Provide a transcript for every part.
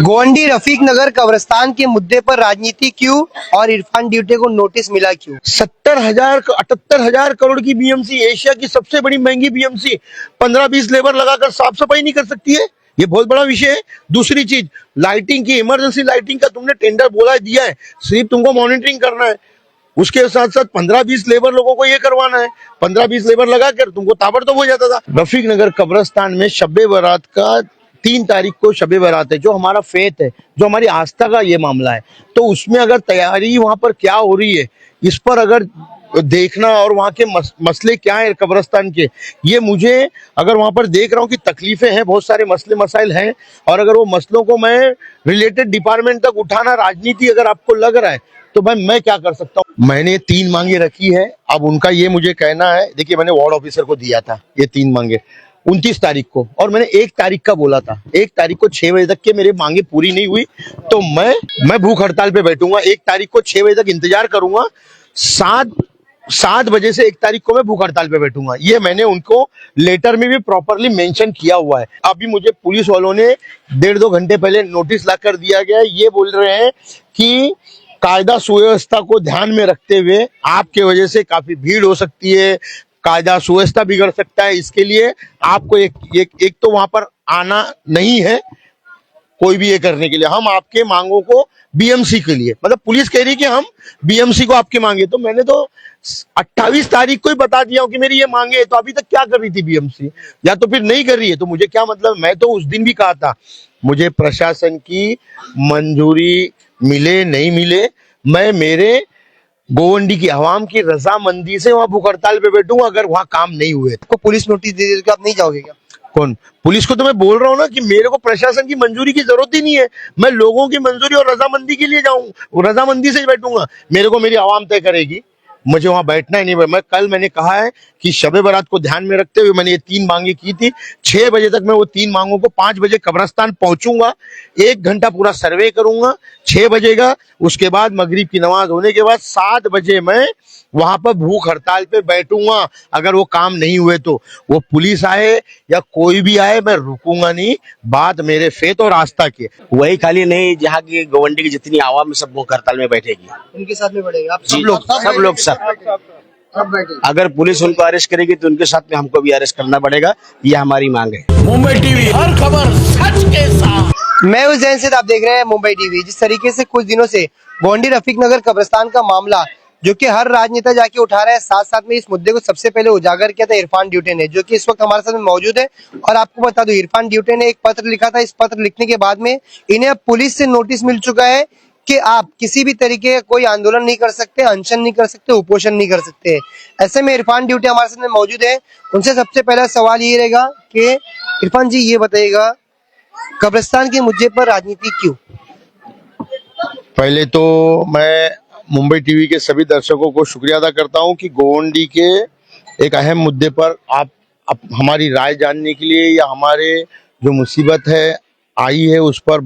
गोवंडी रफीक नगर कब्रिस्तान के मुद्दे पर राजनीति क्यों और इरफान ड्यूटे को नोटिस मिला क्यों? 78,000 करोड़ की बीएमसी, एशिया की सबसे बड़ी महंगी बीएमसी 15-20 लेबर लगाकर साफ सफाई नहीं कर सकती है। ये बहुत बड़ा विषय है। दूसरी चीज, लाइटिंग की, इमरजेंसी लाइटिंग का तुमने टेंडर बोला दिया है, सिर्फ तुमको मॉनिटरिंग करना है। उसके साथ साथ 15-20 लेबर लोगों को ये करवाना है। 15-20 लेबर लगा कर तुमको ताबड़तोड़ हो जाता था। रफीक नगर कब्रिस्तान में शब-ए बारात का 3 तारीख को शब-ए बारात है, जो हमारा फेथ है, जो हमारी आस्था का ये मामला है। तो उसमें अगर तैयारी वहां पर क्या हो रही है, इस पर अगर देखना और वहां के मसले क्या है कब्रिस्तान के, ये मुझे अगर वहां पर देख रहा हूँ कि तकलीफें हैं, बहुत सारे मसले मसाइल हैं, और अगर वो मसलों को मैं रिलेटेड डिपार्टमेंट तक उठाना राजनीति अगर आपको लग रहा है, तो भाई मैं क्या कर सकता हूँ। मैंने 3 मांगे रखी है। अब उनका ये मुझे कहना है, देखिए मैंने वार्ड ऑफिसर को दिया था ये 3 मांगे 29 तारीख को, और मैंने 1 तारीख का बोला था। 1 तारीख को 6 बजे तक के मेरी मांगे पूरी नहीं हुई तो मैं भूख हड़ताल पे बैठूंगा। 1 तारीख को 6 बजे तक इंतजार करूंगा। 7 बजे से 1 तारीख को मैं भूख हड़ताल पे बैठूंगा। ये मैंने उनको लेटर में भी प्रॉपरली मेंशन किया हुआ है। अभी मुझे पुलिस वालों ने 1.5-2 घंटे पहले नोटिस ला कर दिया गया है। ये बोल रहे हैं कि कायदा सुव्यवस्था को ध्यान में रखते हुए आपके वजह से काफी भीड़ हो सकती है, कायदा सुव्यवस्था बिगड़ सकता है, इसके लिए आपको एक तो वहां पर आना नहीं है कोई भी ये करने के लिए। हम आपके मांगों को बीएमसी के लिए, मतलब पुलिस कह रही है कि हम बीएमसी को आपके मांगे, तो मैंने तो 28 तारीख को ही बता दिया हूं कि मेरी ये मांगे है। तो अभी तक क्या कर रही थी बीएमसी, या तो फिर नहीं कर रही है, तो मुझे क्या मतलब। मैं तो उस दिन भी कहा था मुझे प्रशासन की मंजूरी मिले नहीं मिले, मैं मेरे गोवंडी की आवाम की रजामंदी से वहां भूख हड़ताल पे बैठूंगा अगर वहां काम नहीं हुए तो। को पुलिस नोटिस दे दे तो आप नहीं जाओगे क्या? कौन? पुलिस को तो मैं बोल रहा हूँ ना कि मेरे को प्रशासन की मंजूरी की जरूरत ही नहीं है। मैं लोगों की मंजूरी और रजामंदी के लिए जाऊं, रजामंदी से ही बैठूंगा। मेरे को मेरी आवाम तय करेगी, मुझे वहां बैठना ही नहीं। मैंने कहा है कि शब-ए बारात को ध्यान में रखते हुए मैंने ये 3 मांगे की थी। 6 बजे तक मैं वो 3 मांगों को 5 बजे कब्रिस्तान पहुंचूंगा, 1 घंटा पूरा सर्वे करूंगा। 6 बजेगा, उसके बाद मगरिब की नमाज होने के बाद 7 बजे मैं वहां पर भूख हड़ताल पे बैठूंगा। अगर वो काम नहीं हुए तो वो पुलिस आए या कोई भी आए, मैं रुकूंगा नहीं। बात मेरे फेथ और आस्था की। वही खाली नहीं, जहाँ की गोवंडी की जितनी आवाम में सब भूख हड़ताल में बैठेगी। उनके साथ में बढ़ेगा आप सब लोग अगर पुलिस उनको अरेस्ट करेगी तो उनके साथ में हमको भी अरेस्ट करना पड़ेगा। ये हमारी मांग है। मुंबई टीवी, हर खबर सच के साथ। मैं उस जैन से आप देख रहे हैं मुंबई टीवी। जिस तरीके से कुछ दिनों से गोवंडी रफीक नगर कब्रिस्तान का मामला जो कि हर राजनेता जाके उठा रहा है, साथ साथ में इस मुद्दे को सबसे पहले उजागर किया था इरफान ड्यूटे ने, जो कि इस वक्त हमारे साथ में मौजूद है। और आपको बता दूं, इरफान ड्यूटे ने एक पत्र लिखा था। इस पत्र लिखने के बाद में इन्हें अब पुलिस से नोटिस मिल चुका है कि आप किसी भी तरीके का कोई आंदोलन नहीं कर सकते, अनशन नहीं कर सकते, उपोषण नहीं कर सकते। ऐसे में इरफान ड्यूटे हमारे साथ में मौजूद है। उनसे सबसे पहला सवाल ये रहेगा कि इरफान जी ये बताइएगा, कब्रिस्तान के मुद्दे पर राजनीति क्यों? पहले तो मैं मुंबई टीवी के सभी दर्शकों को शुक्रिया अदा करता हूं कि गोवंडी के एक अहम मुद्दे पर आप हमारी राय जानने के लिए, या हमारे जो मुसीबत है आई है उस पर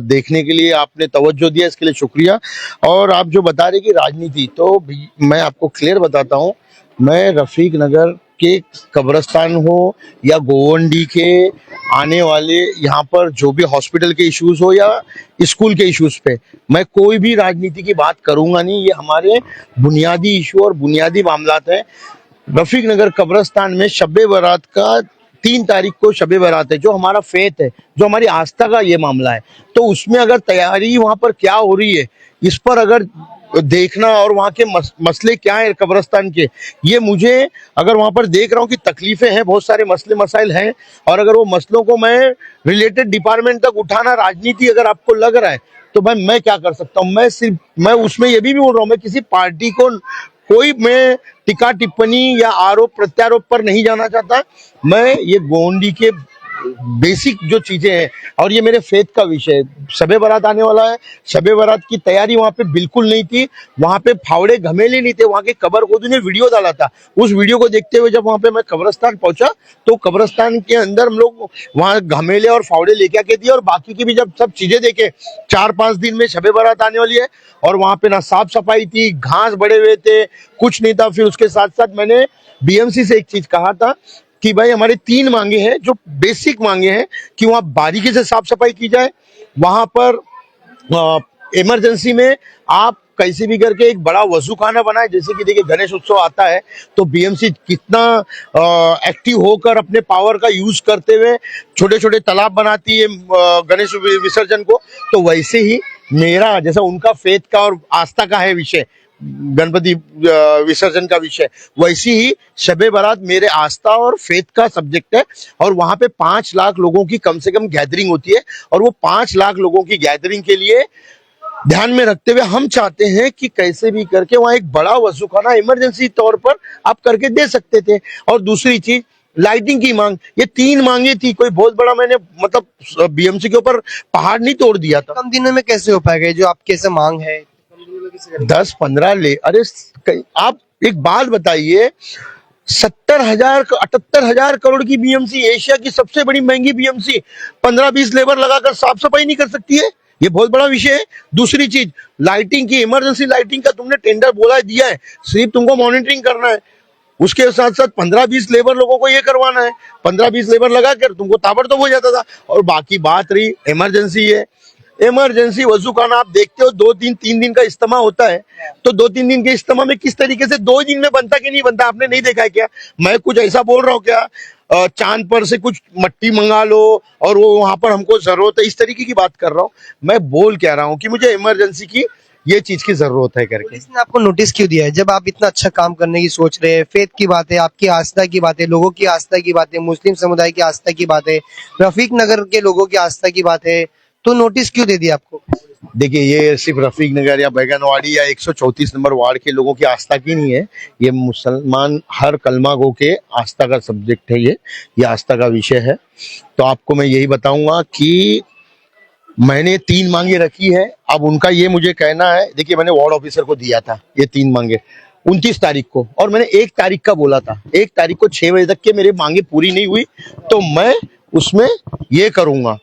देखने के लिए आपने तवज्जो दिया, इसके लिए शुक्रिया। और आप जो बता रहे कि राजनीति, तो मैं आपको क्लियर बताता हूं, मैं रफीक नगर के कब्रिस्तान हो या गोवंडी के आने वाले यहाँ पर जो भी हॉस्पिटल के इश्यूज हो या स्कूल के इश्यूज पे मैं कोई भी राजनीति की बात करूंगा नहीं। ये हमारे बुनियादी इशू और बुनियादी मामलात हैं। रफीक नगर कब्रिस्तान में शब-ए बारात का 3 तारीख को शब-ए बारात है, जो हमारा फेथ है, जो हमारी आस्था का ये मामला है। तो उसमें अगर तैयारी वहां पर क्या हो रही है, इस पर अगर देखना और वहां के मसले क्या है कब्रिस्तान के, ये मुझे अगर वहां पर देख रहा हूँ कि तकलीफें हैं, बहुत सारे मसले मसाइल हैं, और अगर वो मसलों को मैं रिलेटेड डिपार्टमेंट तक उठाना राजनीति अगर आपको लग रहा है, तो भाई मैं क्या कर सकता हूँ। मैं उसमें ये भी बोल रहा हूँ, मैं किसी पार्टी को कोई मैं टिक्का टिप्पणी या आरोप प्रत्यारोप पर नहीं जाना चाहता। मैं ये गोवंडी के बेसिक जो चीजें हैं, और ये मेरे फेथ का विषय है। शब-ए बारात आने वाला है, शब-ए बारात की तैयारी वहां पे बिल्कुल नहीं थी। वहां पे फावड़े घमेले नहीं थे। वहां के कब्र खोदू ने वीडियो डाला था, उस वीडियो को देखते हुए जब वहां पे मैं कब्रिस्तान पहुंचा, तो कब्रिस्तान के अंदर हम लोग वहां घमेले और फावड़े लेके आके दिए, और बाकी की भी जब सब चीजें देखे, 4-5 दिन में शब-ए बारात आने वाली है, और वहां पे ना साफ सफाई थी, घास बड़े हुए थे, कुछ नहीं था। फिर उसके साथ साथ मैंने बीएमसी से एक चीज कहा था कि भाई हमारे 3 मांगे हैं, जो बेसिक मांगे हैं, कि वहां बारीकी से साफ सफाई की जाए, वहां पर इमरजेंसी में आप कैसे भी करके एक बड़ा वजूखाना बनाए। जैसे कि देखिए गणेश उत्सव आता है तो बीएमसी कितना एक्टिव होकर अपने पावर का यूज करते हुए छोटे छोटे तालाब बनाती है गणेश विसर्जन को। तो वैसे ही मेरा जैसा उनका फेथ का और आस्था का है विषय, गणपति विसर्जन का विषय, वैसी ही शबे बारात मेरे आस्था और फेथ का सब्जेक्ट है। और वहां पे 5 लाख लोगों की कम से कम गैदरिंग होती है और वो 5 लाख लोगों की गैदरिंग के लिए ध्यान में रखते हुए हम चाहते हैं कि कैसे भी करके वहां एक बड़ा वजूखाना इमरजेंसी तौर पर आप करके दे सकते थे। और दूसरी चीज लाइटिंग की मांग, ये 3 मांगे थी, कोई बहुत बड़ा मैंने मतलब बीएमसी के ऊपर पहाड़ नहीं तोड़ दिया था। कम दिनों में कैसे हो पाएगा जो आपकी ऐसे मांग है, कम दिनों में कैसे करेंगे? 10-15 ले, अरे आप एक बात बताइए, 78,000 करोड़ की बीएमसी, एशिया की सबसे बड़ी महंगी बीएमसी, 15-20 लेबर लगाकर साफ सफाई नहीं कर सकती है? ये बहुत बड़ा विषय है। दूसरी चीज लाइटिंग की, इमरजेंसी लाइटिंग का तुमने टेंडर बोला दिया है, सिर्फ तुमको मॉनिटरिंग करना है, उसके साथ साथ 15-20 लेबर लोगों को ये करवाना है। 15-20 लेबर लगा कर तुमको ताबड़तोड़ हो जाता था। और बाकी बात रही इमरजेंसी है, इमरजेंसी वजूखाना आप देखते हो 2-3 दिन का इज्तिमा होता है, तो 2-3 दिन के इज्तिमा में किस तरीके से 2 दिन में बनता कि नहीं बनता, आपने नहीं देखा है क्या? मैं कुछ ऐसा बोल रहा हूँ क्या चांद पर से कुछ मट्टी मंगा लो और वो वहां पर हमको जरूरत है, इस तरीके की बात कर रहा हूँ? मैं बोल क्या रहा हूँ कि मुझे इमरजेंसी की ये चीज की जरूरत है करके। पुलिस ने आपको नोटिस क्यों दिया है जब आप इतना अच्छा काम करने की सोच रहे हैं? फेथ की बात है, आपकी आस्था की बात है, लोगों की आस्था की बात है, मुस्लिम समुदाय की आस्था की बात है, रफीक नगर के लोगों की आस्था की बात है, तो नोटिस क्यों दे दिया आपको? देखिए ये सिर्फ रफीक नगर या बैगनवाड़ी या 134 नंबर वार्ड के लोगों की आस्था की नहीं है, ये मुसलमान हर कलमा गो के आस्था का सब्जेक्ट है, ये आस्था का विषय है। तो आपको मैं यही बताऊंगा कि मैंने 3 मांगे रखी है। अब उनका ये मुझे कहना है, देखिए मैंने वार्ड ऑफिसर को दिया था ये 3 मांगे 29 तारीख को, और मैंने 1 तारीख का बोला था, 1 तारीख को 6 बजे तक के मेरे मांगे पूरी नहीं हुई तो मैं उसमें ये करूंगा,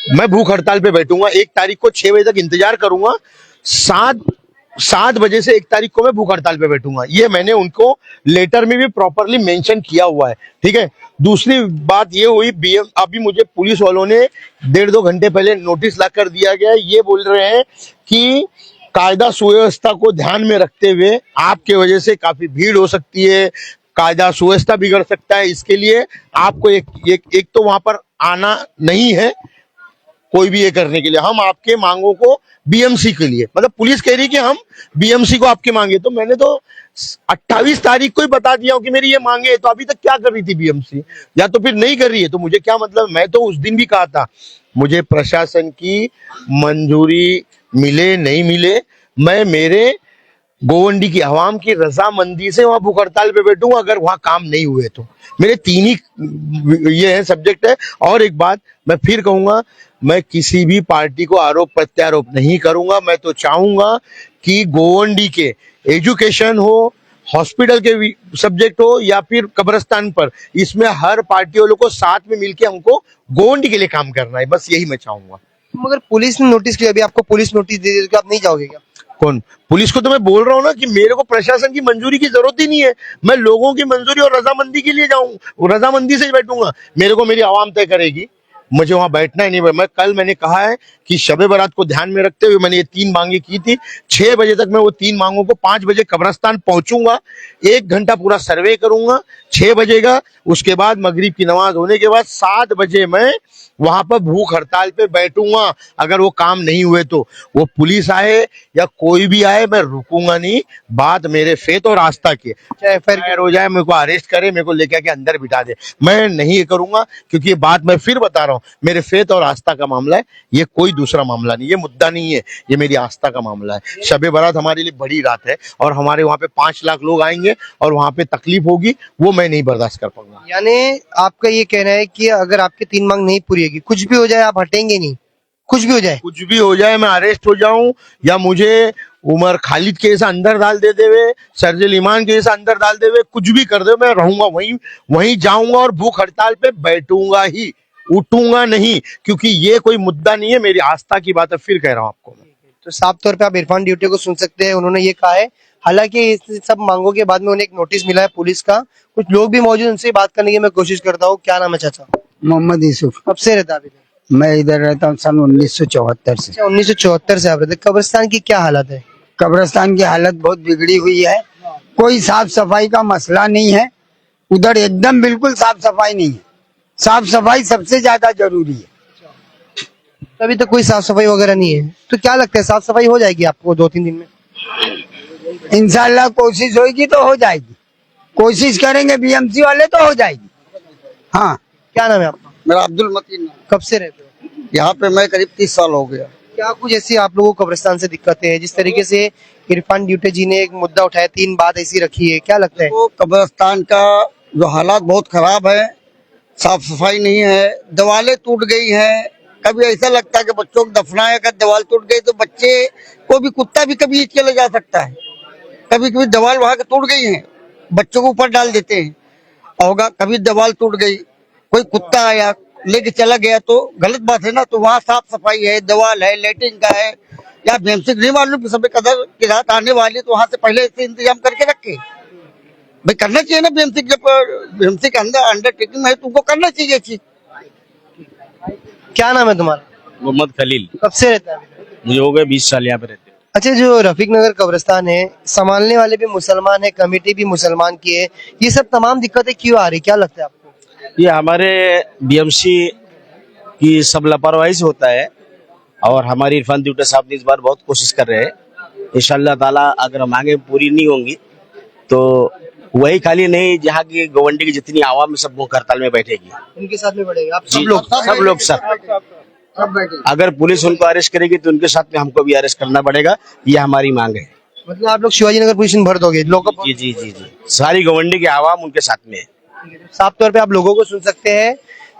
मैं भूख हड़ताल पे बैठूंगा। 1 तारीख को 6 बजे तक इंतजार करूंगा, 7 बजे से 1 तारीख को मैं भूख हड़ताल पे बैठूंगा। ये मैंने उनको लेटर में भी प्रॉपरली मेंशन किया हुआ है, ठीक है। दूसरी बात ये हुई, अभी मुझे पुलिस वालों ने 1.5-2 घंटे पहले नोटिस ला कर दिया गया है। ये बोल रहे हैं कि कायदा सुव्यवस्था को ध्यान में रखते हुए आपके वजह से काफी भीड़ हो सकती है, कायदा सुव्यवस्था बिगड़ सकता है, इसके लिए आपको एक तो वहां पर आना नहीं है कोई भी ये करने के लिए। हम आपके मांगों को बीएमसी के लिए, मतलब पुलिस कह रही कि हम बीएमसी को आपकी मांगे, तो मैंने तो 28 तारीख को ही बता दिया हूं कि मेरी ये मांगे है, तो अभी तक क्या कर रही थी बीएमसी, या तो फिर नहीं कर रही है तो मुझे क्या मतलब। मैं तो उस दिन भी कहा था मुझे प्रशासन की मंजूरी मिले नहीं मिले, मैं मेरे गोवंडी की आवाम की रजामंदी से वहां भूख हड़ताल पे बैठूंगा अगर वहां काम नहीं हुए तो। मेरे 3 ही ये है सब्जेक्ट है। और एक बात मैं फिर कहूंगा, मैं किसी भी पार्टी को आरोप प्रत्यारोप नहीं करूंगा। मैं तो चाहूंगा कि गोवंडी के एजुकेशन हो, हॉस्पिटल के सब्जेक्ट हो या फिर कब्रिस्तान पर, इसमें हर पार्टी वालों को साथ में मिलके हमको गोवंडी के लिए काम करना है, बस यही मैं चाहूंगा। मगर पुलिस ने नोटिस किया, अभी आपको पुलिस नोटिस दे दी तो आप नहीं जाओगे क्या? कौन? पुलिस को तो मैं बोल रहा हूँ ना कि मेरे को प्रशासन की मंजूरी की जरूरत ही नहीं है, मैं लोगों की मंजूरी और रजामंदी के लिए जाऊं, रजामंदी से ही बैठूंगा। मेरे को मेरी आवाम तय करेगी, मुझे वहां बैठना ही नहीं। मैंने कहा है कि शबे बारात को ध्यान में रखते हुए मैंने ये 3 मांगे की थी। 6 बजे तक मैं वो 3 मांगों को, 5 बजे कब्रिस्तान पहुंचूंगा, 1 घंटा पूरा सर्वे करूंगा, 6 बजे का, उसके बाद मगरिब की नमाज होने के बाद 7 बजे मैं वहां पर भूख हड़ताल पे बैठूंगा। अगर वो काम नहीं हुए तो वो पुलिस आए या कोई भी आए, मैं रुकूंगा नहीं। बात मेरे फेथ और आस्था की, चाहे एफआईआर हो जाए, मेरे को अरेस्ट करे, मेरे को लेके आके अंदर बिठा दे, मैं नहीं करूंगा। क्योंकि ये बात मैं फिर बता रहा हूँ, मेरे फेथ और आस्था का मामला है, ये कोई दूसरा मामला नहीं, ये मुद्दा नहीं है, ये मेरी आस्था का मामला है। शबे बारात हमारे लिए बड़ी रात है और हमारे वहां पे 5 लाख लोग आएंगे और वहां पे तकलीफ होगी, वो मैं नहीं बर्दाश्त कर पाऊंगा। यानी आपका ये कहना है कि अगर आपकी 3 मांग नहीं पूरी होगी, कुछ भी हो जाए आप हटेंगे नहीं? कुछ भी हो जाए, कुछ भी हो जाए, मैं अरेस्ट हो जाऊं या मुझे उमर खालिद के जैसा अंदर डाल दे देवे, सरजिल ईमान के जैसा अंदर डाल देवे, कुछ भी कर दे, मैं रहूंगा वहीं जाऊंगा और भूख हड़ताल पे बैठूंगा ही, उठूंगा नहीं। क्योंकि ये कोई मुद्दा नहीं है, मेरी आस्था की बात है, फिर कह रहा हूं आपको। तो साफ तौर पे आप इरफान ड्यूटी को सुन सकते हैं, उन्होंने ये कहा है। हालांकि इस सब मांगों के बाद में उन्हें एक नोटिस मिला है पुलिस का। कुछ लोग भी मौजूद, उनसे बात करने की मैं कोशिश करता हूँ। क्या नाम है चाचा? मोहम्मद यूसुफ। कब से रहता है अभी तक? मैं इधर रहता हूँ सन 1974 से। 1974 से आप रहते हैं। कब्रिस्तान की क्या हालत है? कब्रिस्तान की हालत बहुत बिगड़ी हुई है, कोई साफ सफाई का मसला नहीं है उधर, एकदम बिल्कुल साफ सफाई नहीं है। साफ सफाई सबसे ज्यादा जरूरी है। अभी तक कोई साफ सफाई वगैरह नहीं है, तो क्या लगता है साफ सफाई हो जाएगी आपको 2-3 दिन में? इंशाल्लाह कोशिश होगी तो हो जाएगी, कोशिश करेंगे बीएमसी वाले तो हो जाएगी। हाँ। क्या नाम है आपका? मेरा अब्दुल मतीन नाम। कब से रहते हो? यहाँ पे मैं करीब 30 साल हो गया। क्या कुछ ऐसी आप लोगों को कब्रिस्तान से दिक्कतें हैं? जिस तरीके से इरफान ड्यूटे जी ने एक मुद्दा उठाया, 3 बात ऐसी रखी है, क्या लगता है? तो कब्रिस्तान का जो हालात बहुत खराब है, साफ सफाई नहीं है, दीवारें टूट गई हैं। कभी ऐसा लगता है कि बच्चों को दफनाए, अगर दीवार टूट गई तो बच्चे को भी, कुत्ता भी कभी चले जा सकता है। कभी कभी दीवार वहां के टूट गई है, बच्चों को ऊपर डाल देते हैं, और कभी दीवार टूट गई, कोई कुत्ता आया लेके चला गया तो गलत बात है ना। तो वहाँ साफ सफाई है, दीवार है, लेटरिन का है, या बीएमसी नहीं मालूम कि सभी कदर की रात आने वाली, तो वहां से पहले से इंतजाम करके रखे। भाई करना चाहिए ना, बीएमसी के बीएमसी के अंदर अंडरटेकिंग है, तुमको करना चाहिए चीज। क्या नाम है तुम्हारा? मोहम्मद खलील। कब से रहता है? मुझे हो गए 20 साल यहाँ पे रहते। अच्छा, जो रफीक नगर कब्रिस्तान है, संभालने वाले भी मुसलमान है, कमेटी भी मुसलमान की है, ये सब तमाम दिक्कतें क्यों आ रही, क्या लगता है आपको? ये हमारे बीएमसी की सब लापरवाही से होता है, और हमारी इरफान ड्यूटे साहब ने इस बार बहुत कोशिश कर रहे हैं। इंशाल्लाह ताला अगर मांगे पूरी नहीं होंगी तो वही खाली नहीं, जहाँ की गवंडी की जितनी आवाम सब भूख हड़ताल में बैठेगी। उनके साथ में बढ़ेगा आप जी, सब लोग अगर पुलिस उनको अरेस्ट करेगी तो उनके साथ में हमको भी अरेस्ट करना पड़ेगा, ये हमारी मांग है। मतलब आप लोग शिवाजी नगर पुलिस भर दोगे लोग? जी जी जी जी, सारी गवंडी की आवाम उनके साथ में है। साफ तौर पे आप लोगों को सुन सकते हैं,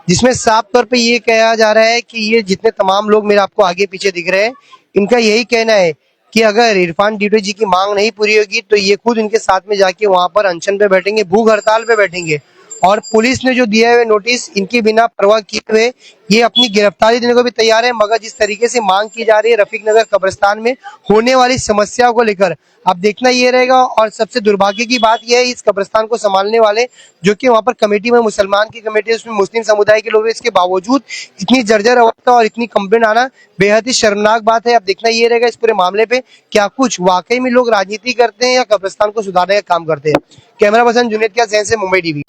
जिसमें साफ तौर पे ये कहा जा रहा है कि ये जितने तमाम लोग मेरे आपको आगे पीछे दिख रहे हैं, इनका यही कहना है कि अगर इरफान ड्यूटे जी की मांग नहीं पूरी होगी तो ये खुद इनके साथ में जाके वहां पर अनशन पे बैठेंगे, भूख हड़ताल पे बैठेंगे। और पुलिस ने जो दिया हुए नोटिस, इनकी बिना परवाह किए हुए ये अपनी गिरफ्तारी देने को भी तैयार है। मगर जिस तरीके से मांग की जा रही है रफीक नगर कब्रिस्तान में होने वाली समस्याओं को लेकर, अब देखना ये रहेगा। और सबसे दुर्भाग्य की बात यह है, इस कब्रिस्तान को संभालने वाले जो कि वहां पर कमेटी में मुसलमान की कमेटी है, उसमें मुस्लिम समुदाय के लोग हैं, इसके बावजूद इतनी जर्जर अवस्था और इतनी कंप्लेंट आना बेहद ही शर्मनाक बात है। अब देखना ये रहेगा इस पूरे मामले पे क्या कुछ वाकई में लोग राजनीति करते हैं या कब्रिस्तान को सुधारने का काम करते हैं। कैमरा पर्सन जुनेद क्या, जैन से, मुंबई टीवी।